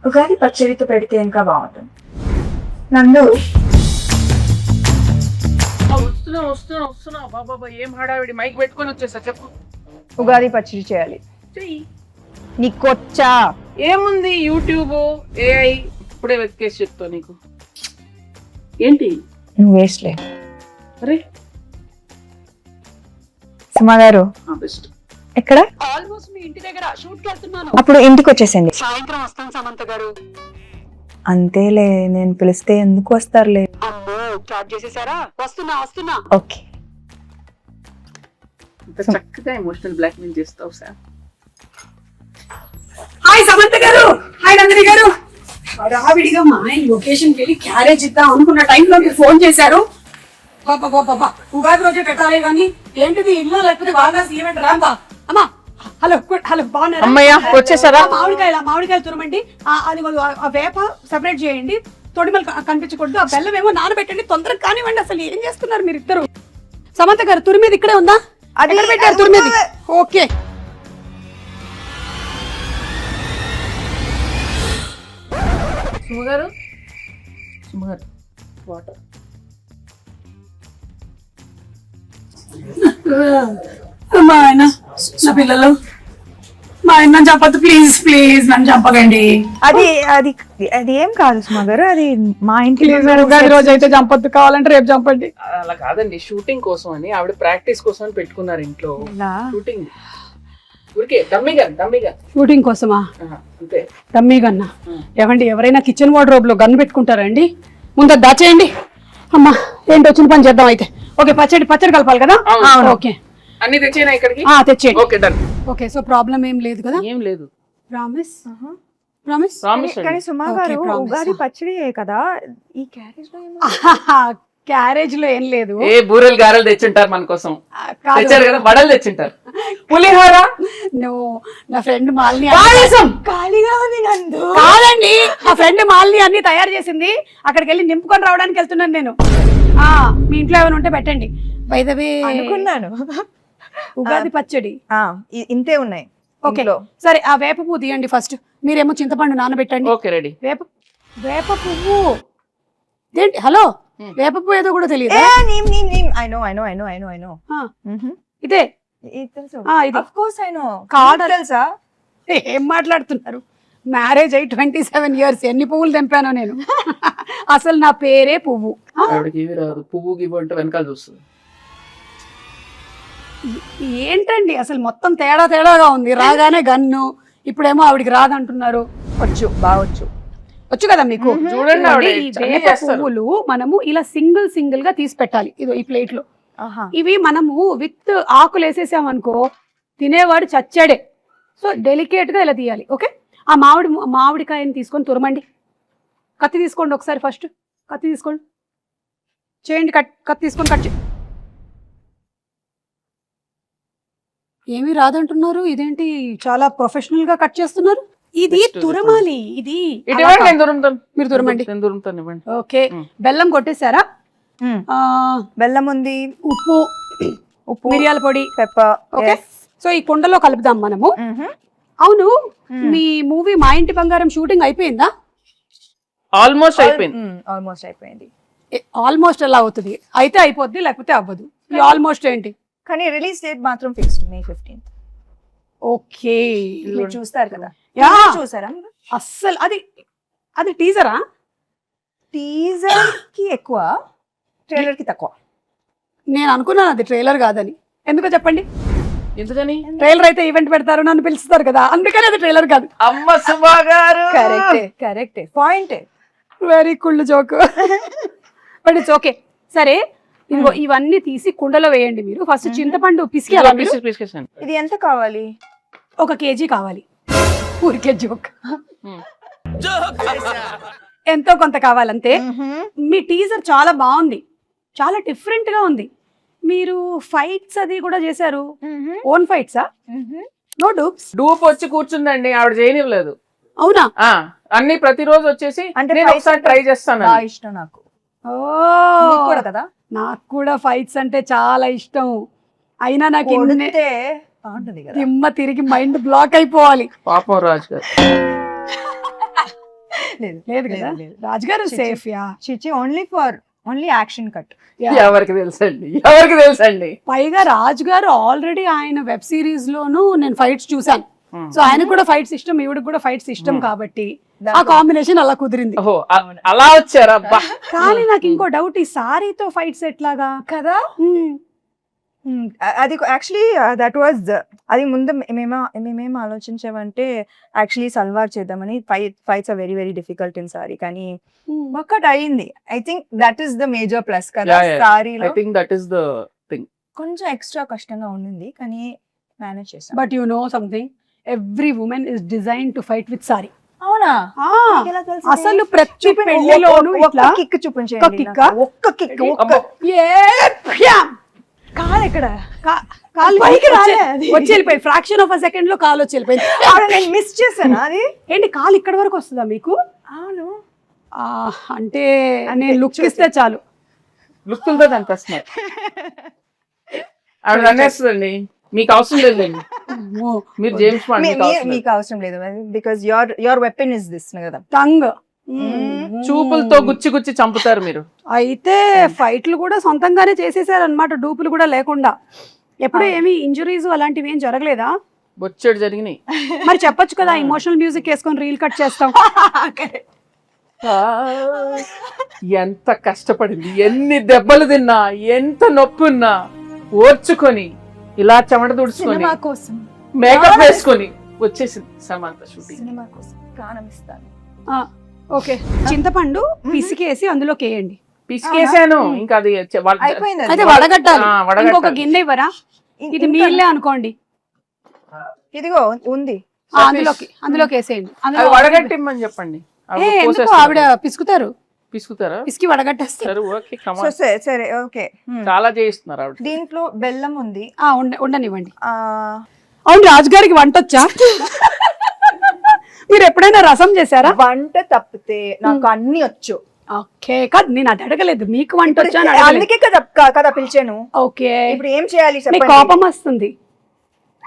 ఉగాది పచ్చడితో పెడితే ఇంకా బాగుంటుంది. నందు వస్తున్నా బాబా ఏం హడావిడి, మైక్ పెట్టుకొని వచ్చేసా. చెప్పు. ఉగాది పచ్చడి చేయాలి. చెయ్యి. నీకొచ్చా? ఏముంది, యూట్యూబ్, ఏఐ ఇప్పుడే వెతికేసి చెప్తా నీకు. ఏంటి నువ్వు వేస్ట్లే. అరే సుమా గారు బెస్ట్. ఎక్కడ? ఆల్మోస్ట్ మీ ఇంటి దగ్గర షూట్ కి వెళ్తున్నాను. అప్పుడు ఇంటికి వచ్చేసింది. సాయంత్రం వస్తాను సమంత గారు. అంతేలే, నేను పిలిస్తే ఎందుకు వస్తారులే. అమ్మో స్టార్ట్ చేసేసారా? వస్తున్నా. ఓకే. ఇంత చక్కగా ఎమోషనల్ బ్లాక్ మెయిల్ చేస్తావు సార్. హాయ్ సమంత గారు, హాయ్ నందిని గారు. రావిడిగా మా ఆయన లొకేషన్ కి వెళ్ళి క్యారేజ్ ఇద్దాం అనుకున్న టైంలో మీరు ఫోన్ చేశారు. బాబా ఉగాది రోజే పెట్టాలి కానీ ఏంటిది ఇల్లు లేకపోతే బాగా ఈవెంట్ రాంబా. అమ్మా హలో బాగున్నారా? అమ్మయ్య వచ్చేసారా? మామిడికాయలు తురమండి. అది ఆ వేప సెపరేట్ చేయండి, తొడిమలు కనిపించకూడదు. ఆ బెల్లం ఏమో నానబెట్టండి, తొందరగా కానివ్వండి. అసలు ఏం చేస్తున్నారు మీరు ఇద్దరు? సమంత గారు తురిమేది ఇక్కడే ఉందా? అది పెట్టారు తురిమేది. Okay సుమగారు water. మా ఆయన నా పిల్లలు, మా ఆయన చంపద్దు ప్లీజ్ నన్ను చంపకండి. అది అది అది ఏం కాదు సుమా గారు, అది మా ఇంటి ఉగాది రోజు అయితే చంపద్దు, కావాలంటే రేపు చంపండి. అలా కాదండి, షూటింగ్ కోసం అని ఆవిడ ప్రాక్టీస్ కోసం అని పెట్టుకున్నారు ఇంట్లో. షూటింగ్ ఊరికే డమ్మీగా షూటింగ్ కోసమా? అంతే. డమ్మీ గన్నా? ఏమండి ఎవరైనా కిచెన్ వార్డ్రోబ్ లో గన్ పెట్టుకుంటారండి? ముందు దాచేయండి. అమ్మా ఏంటి వచ్చిన పని చేద్దాం అయితే. ఓకే పచ్చడి కలపాలి కదా? ఓకే అన్ని తెచ్చేనా ఇక్కడికి? తెచ్చేయండి. Okay done. Okay so problem ఏం లేదు కదా? ఏం లేదు. ప్రామిస్. కానీ సుమా గారు ఉగాది పచ్చడి కదా, ఈ క్యారేజ్ లో క్యారేజ్ లో ఏం లేదు. ఏ బూరెలు గారెలు తెచ్చుంటారు మన కోసం. తెచ్చారు కదా, వడలు తెచ్చుంటారు, పులిహోర. నా ఫ్రెండ్ మాలిని కాదండి, మా ఫ్రెండ్ మాలిని అన్ని తయారు చేసింది. అక్కడికి వెళ్ళి నింపుకొని రావడానికి వెళ్తున్నాను నేను. మీ ఇంట్లో ఏమైనా ఉంటే పెట్టండి. బై ద వే అనుకున్నాను ఉగాది పచ్చడి ఇంతే ఉన్నాయి. ఓకే సరే, ఆ వేప పువ్వు తీయండి ఫస్ట్. మీరేమో చింతపండు నానబెట్టండి. Okay ready. వేప పువ్వు ఏంటి? హలో, వేప పువ్వు ఏదో కూడా తెలియదు. ఇదే తెలుసా? ఏం మాట్లాడుతున్నారు? మ్యారేజ్ అయ్యి 27 years. ఎన్ని పువ్వులు తెంపానో నేను. అసలు నా పేరే పువ్వు. పువ్వు గివ్వు అంటే వెనకాల చూస్తుంది. ఏంటండి అసలు మొత్తం తేడాగా ఉంది. రాగానే గన్ను, ఇప్పుడేమో ఆవిడికి రాదంటున్నారు. వచ్చు కదా మీకు. చూడండి, ఈ వేప పువ్వులు మనము ఇలా సింగిల్ గా తీసి పెట్టాలి. ఇదో ఈ ప్లేట్ లో. ఇవి మనము విత్ ఆకులు వేసేసాం అనుకో, తినేవాడు చచ్చాడే. సో డెలికేట్ గా ఇలా తీయాలి. ఓకే, ఆ మామిడికాయని తీసుకొని తురమండి. కత్తి తీసుకోండి ఒకసారి. ఫస్ట్ కత్తి తీసుకోండి, చేయండి. కత్తి తీసుకొని కట్ చేయండి. ఏమీ రాదంటున్నారు, ఇదేంటి చాలా ప్రొఫెషనల్ గా కట్ చేస్తున్నారు? ఇది తురమాలి. ఇది మీరు తురమండి. ఓకే, బెల్లం కొట్టేశారా? బెల్లం ఉంది, ఉప్పు, మిరియాల పొడి, పెప్పర్. ఓకే, సో ఈ కుండలో కలుపుదాం మనము. అవును, మీ మూవీ మా ఇంటి బంగారం షూటింగ్ అయిపోయిందా? ఆల్మోస్ట్ అయిపోయింది. ఆల్మోస్ట్ ఎలా అవుతుంది? అయితే అయిపోద్ది, లేకపోతే అవ్వదు. ఆల్మోస్ట్ ఏంటి? కానీ రిలీజ్ డేట్ మాత్రం ఫిక్స్డ్ May 15th. ఓకే, మీరు చూస్తారు కదా? చూసారా? అస్సలు అది టీజరా? టీజర్ కి ఎక్కువ, ట్రైలర్ కి తక్కువ. నేను అనుకున్నాను అది ట్రైలర్ కాదని. ఎందుకో చెప్పండి. ఎందుకని? ట్రైలర్ అయితే ఈవెంట్ పెడతారు, నన్ను పిలుస్తారు కదా, అందుకని అది ట్రైలర్ కాదు. అమ్మ సుమా గారు, కరెక్టే point. Very cool joke. But it's okay. సరే, ఇదిగో ఇవన్నీ తీసి కుండలో వేయండి. మీరు ఫస్ట్ చింతపండు పిసికి. ఇది ఎంత కావాలి? 1 kg కావాలి. ఊరికే జోక్. ఎంతో కొంత కావాలంతే. మీ టీజర్ చాలా బాగుంది, చాలా డిఫరెంట్ గా ఉంది. మీరు ఫైట్స్ అది కూడా చేశారు. ఓన్ ఫైట్సా? No dupes? డూప్ వచ్చి కూర్చుందండి, ఆవిడ చేయనివ్వలేదు. అవునా? అన్ని ప్రతిరోజు వచ్చేసి అంటే ఒకసారి ట్రై చేస్తాను. ఇష్టం నాకు. కదా, నాకు కూడా ఫైట్స్ అంటే చాలా ఇష్టం. అయినా నాకు దిమ్మ తిరిగి మైండ్ బ్లాక్ అయిపోవాలి. పాపం రాజు గారు. లేదు లేదు కదా రాజుగారు సేఫ్ యా చిచి ఓన్లీ యాక్షన్ కట్. ఎవరికి తెలుసండి పైగా రాజుగారు ఆల్రెడీ ఆయన వెబ్ సిరీస్ లోను నేను ఫైట్స్ చూసాను. సో ఆయనకు కూడా ఫైట్స్ ఇష్టం, ఈవిడకి కూడా ఫైట్స్ ఇష్టం కాబట్టి ఆ కాంబినేషన్ అలా కుదిరింది. ఓహో అలా వచ్చారా? కానీ నాకు ఇంకో డౌట్, ఈ సారీతో ఫైట్స్ ఎట్లాగా కదా? అది యాక్చువల్లీ దట్ వాజ్ అది ముందు మేమేం ఆలోచించామంటే యాక్చువల్లీ సల్వార్ చేద్దామని. Fights are very very difficult in sari, కానీ వర్కౌట్ అయ్యింది. I think that is the major plus కదా సారీలో. I think that is the thing. కొంచెం ఎక్స్ట్రా కష్టంగా ఉండింది కానీ మేనేజ్ చేసాం. But you know something, every women is design to fight with sari. అవునా? అసలు ప్రతి పెళ్లిలోనూ ఇట్లా కిక్ చూపించండి. ఒక్క కిక్ కాలు ఎక్కడ? కాలు వచ్చి వెళ్ళిపోయింది. ఫ్రాక్షన్ ఆఫ్ అ సెకండ్ లో కాలు వచ్చి వెళ్ళిపోయింది. నేను మిస్ చేశాను. అది ఏంటి కాలు ఇక్కడ వరకు వస్తుందా మీకు? అవును. అంటే నేను లుక్ ఇస్తే చాలు. లుక్తో కనిపిస్తున్నారు. ఆవిడ అనేస్తుందండి, మీకు అవసరం లేదండి, మీరు జేమ్స్ బాండ్, మీకు అవసరం లేదు because your weapon is this కదా, టంగ్. చూపులతో గుచ్చి చంపుతారు మీరు. అయితే ఫైట్లు కూడా సొంతంగానే చేసేసారు అనమాట, డూపులు కూడా లేకుండా. ఎప్పుడు ఏమి ఇంజురీస్ అలాంటివి ఏం జరగలేదా? బొచ్చెడు జరిగినాయి. మరి చెప్పొచ్చు కదా, ఇమోషనల్ మ్యూజిక్ వేసుకొని రీల్ కట్ చేస్తాం. ఎంత కష్టపడింది, ఎన్ని దెబ్బలు తిన్నా, ఎంత నొప్పి ఉన్నా ఓర్చుకొని ఇలా చెమట తుడుచుకొని మేకప్ వేసుకొని వచ్చేసింది సమంత షూటింగ్. సినిమా కోసం ప్రాణం ఇస్తాను. ఓకే, చింతపండు పిసికేసి అందులోకి వేయండి. పిసికేసాను, ఇంకా అది అయిపోయింది. అయితే వడగట్టాలి. ఇంకొక గిన్నె ఇవ్వరా? ఇది మీళ్ళే అనుకోండి. ఇదిగో ఉంది, అందులోకి వేసేయండి. వడగట్టిమ్మని చెప్పండి. ఆవిడ పిసుకుతారా? పిసికి వడగట్టేస్తారు. సరే ఓకే. చాలా చేయిస్తున్నారు ఆవిడ. దీంట్లో బెల్లం ఉంది, ఉండనివ్వండి. అవును, రాజుగారికి వంట వచ్చా? మీరు ఎప్పుడైనా రసం చేశారా? వంట తప్పితే నాకు అన్ని వచ్చు. ఓకే, కాదు నేను అది అడగలేదు, మీకు వంట వచ్చా? అందుకే కదా పిలిచాను. ఓకే, ఇప్పుడు ఏం చేయాలి? కోపం వస్తుంది.